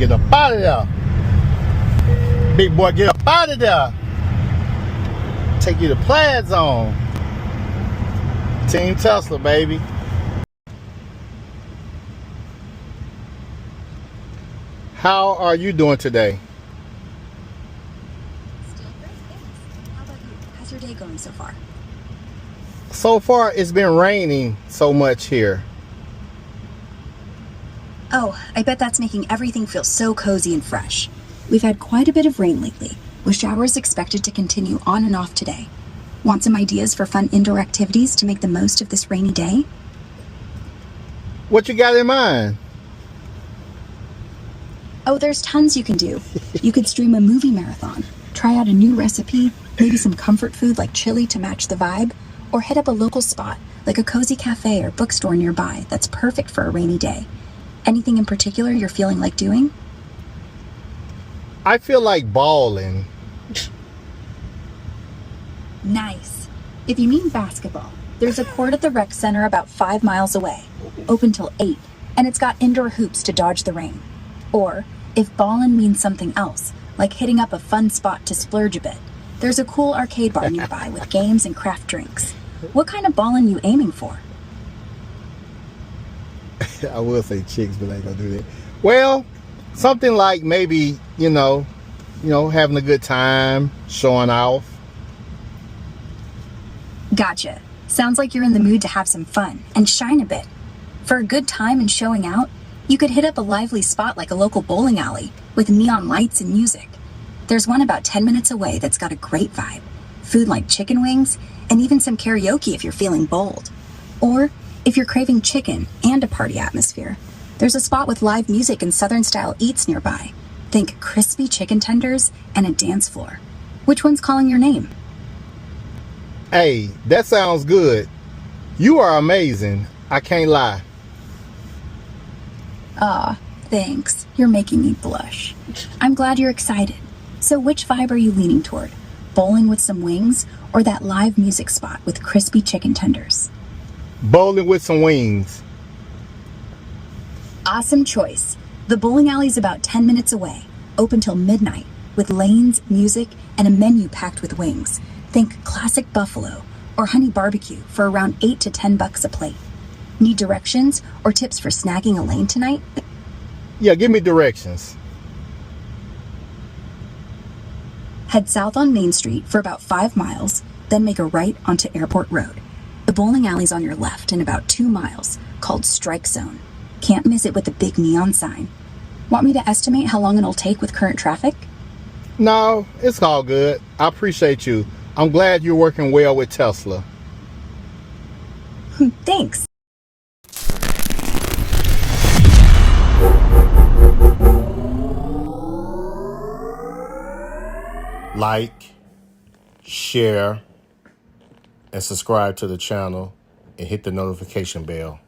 get up out of there. Big boy, get up out of there. Take you to Plaid Zone. Team Tesla, baby. How are you doing today? Still great, thanks. How about you? How's your day going so far? So far, it's been raining so much here. Oh, I bet that's making everything feel so cozy and fresh. We've had quite a bit of rain lately, with showers expected to continue on and off today. Want some ideas for fun indoor activities to make the most of this rainy day? What you got in mind? Oh, there's tons you can do. You could stream a movie marathon, try out a new recipe, maybe some comfort food like chili to match the vibe, or hit up a local spot like a cozy cafe or bookstore nearby that's perfect for a rainy day. Anything in particular you're feeling like doing? I feel like balling. Nice. If you mean basketball, there's a court at the rec center about 5 miles away, open till 8, and it's got indoor hoops to dodge the rain. Or, if ballin' means something else, like hitting up a fun spot to splurge a bit, there's a cool arcade bar nearby with games and craft drinks. What kind of ballin' you aiming for? I will say chicks, but I ain't gonna do that. Well, something like maybe, you know, having a good time, showing off. Gotcha. Sounds like you're in the mood to have some fun and shine a bit. For a good time and showing out, you could hit up a lively spot like a local bowling alley with neon lights and music. There's one about 10 minutes away that's got a great vibe. Food like chicken wings, and even some karaoke if you're feeling bold. Or, if you're craving chicken and a party atmosphere, there's a spot with live music and Southern-style eats nearby. Think crispy chicken tenders and a dance floor. Which one's calling your name? Hey, that sounds good. You are amazing. I can't lie. Aw, thanks. You're making me blush. I'm glad you're excited. So which vibe are you leaning toward? Bowling with some wings, or that live music spot with crispy chicken tenders? Bowling with some wings. Awesome choice. The bowling alley's about 10 minutes away, open till midnight, with lanes, music, and a menu packed with wings. Think classic buffalo or honey barbecue for around $8 to $10 a plate. Need directions or tips for snagging a lane tonight? Yeah, give me directions. Head south on Main Street for about 5 miles, then make a right onto Airport Road. The bowling alley's on your left in about 2 miles, called Strike Zone. Can't miss it with the big neon sign. Want me to estimate how long it'll take with current traffic? No, it's all good. I appreciate you. I'm glad you're working well with Tesla. Thanks. Like, share, and subscribe to the channel and hit the notification bell.